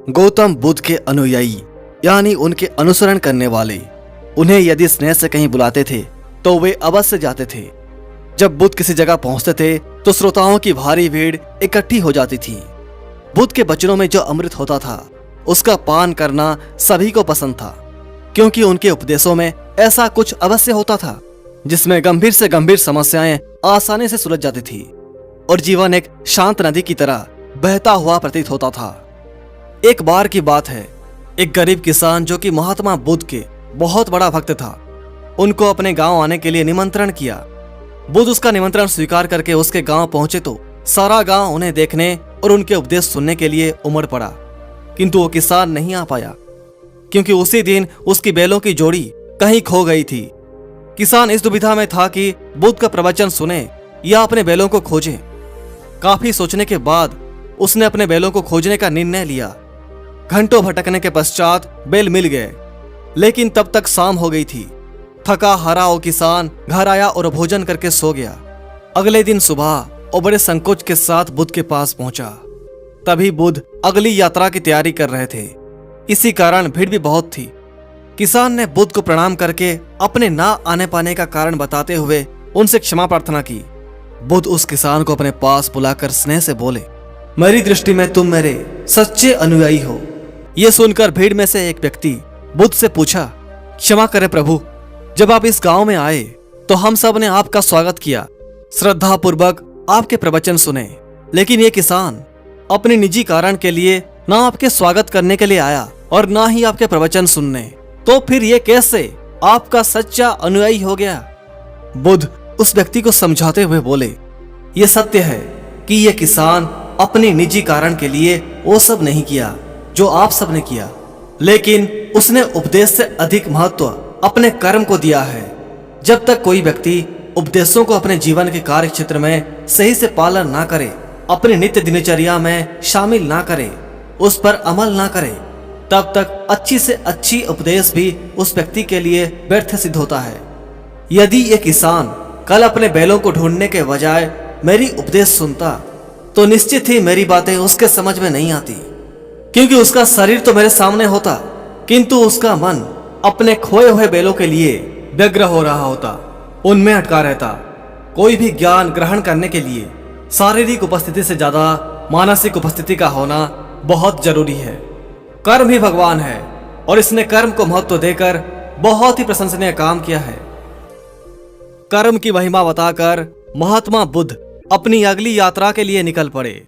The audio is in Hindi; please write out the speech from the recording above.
गौतम बुद्ध के अनुयायी यानी उनके अनुसरण करने वाले उन्हें यदि स्नेह से कहीं बुलाते थे तो वे अवश्य जाते थे। जब बुद्ध किसी जगह पहुंचते थे तो श्रोताओं की भारी भीड़ इकट्ठी हो जाती थी। बुद्ध के वचनों में जो अमृत होता था उसका पान करना सभी को पसंद था, क्योंकि उनके उपदेशों में ऐसा कुछ अवश्य होता था जिसमें गंभीर से गंभीर समस्याएं आसानी से सुलझ जाती थी और जीवन एक शांत नदी की तरह बहता हुआ प्रतीत होता था। एक बार की बात है, एक गरीब किसान जो कि महात्मा बुद्ध के बहुत बड़ा भक्त था, उनको अपने गांव आने के लिए निमंत्रण किया। बुद्ध उसका निमंत्रण स्वीकार करके उसके गांव पहुंचे तो सारा गांव उन्हें देखने और उनके उपदेश सुनने के लिए उमड़ पड़ा, किंतु वो किसान नहीं आ पाया क्योंकि उसी दिन उसकी बैलों की जोड़ी कहीं खो गई थी। किसान इस दुविधा में था कि बुद्ध का प्रवचन सुने या अपने बैलों को खोजे। काफी सोचने के बाद उसने अपने बैलों को खोजने का निर्णय लिया। घंटों भटकने के पश्चात बैल मिल गए, लेकिन तब तक शाम हो गई थी। थका हारा वो किसान घर आया और भोजन करके सो गया। अगले दिन सुबह वो बड़े संकोच के साथ बुद्ध के पास पहुंचा। तभी बुद्ध अगली यात्रा की तैयारी कर रहे थे, इसी कारण भीड़ भी बहुत थी। किसान ने बुद्ध को प्रणाम करके अपने ना आने पाने का कारण बताते हुए उनसे क्षमा प्रार्थना की। बुद्ध उस किसान को अपने पास बुलाकर स्नेह से बोले, मेरी दृष्टि में तुम मेरे सच्चे अनुयायी हो। यह सुनकर भीड़ में से एक व्यक्ति बुद्ध से पूछा, क्षमा करें प्रभु, जब आप इस गांव में आए तो हम सब ने आपका स्वागत किया, श्रद्धा पूर्वक आपके प्रवचन सुने, लेकिन ये किसान अपने निजी कारण के लिए ना आपके स्वागत करने के लिए आया और ना ही आपके प्रवचन सुनने, तो फिर ये कैसे आपका सच्चा अनुयायी हो गया? बुद्ध उस व्यक्ति को समझाते हुए बोले, ये सत्य है कि यह किसान अपने निजी कारण के लिए वो सब नहीं किया जो आप सब ने किया, लेकिन उसने उपदेश से अधिक महत्व अपने कर्म को दिया है। जब तक कोई व्यक्ति उपदेशों को अपने जीवन के कार्य क्षेत्र में सही से पालन ना करे, अपनी नित्य दिनचर्या में शामिल ना करे, उस पर अमल ना करे, तब तक अच्छी से अच्छी उपदेश भी उस व्यक्ति के लिए व्यर्थ सिद्ध होता है। यदि ये किसान कल अपने बैलों को ढूंढने के बजाय मेरी उपदेश सुनता तो निश्चित ही मेरी बातें उसके समझ में नहीं आती, क्योंकि उसका शरीर तो मेरे सामने होता किंतु उसका मन अपने खोए हुए बैलों के लिए व्यग्र हो रहा होता, उनमें अटका रहता। कोई भी ज्ञान ग्रहण करने के लिए शारीरिक उपस्थिति से ज्यादा मानसिक उपस्थिति का होना बहुत जरूरी है। कर्म ही भगवान है और इसने कर्म को महत्व देकर बहुत ही प्रशंसनीय काम किया है। कर्म की महिमा बताकर महात्मा बुद्ध अपनी अगली यात्रा के लिए निकल पड़े।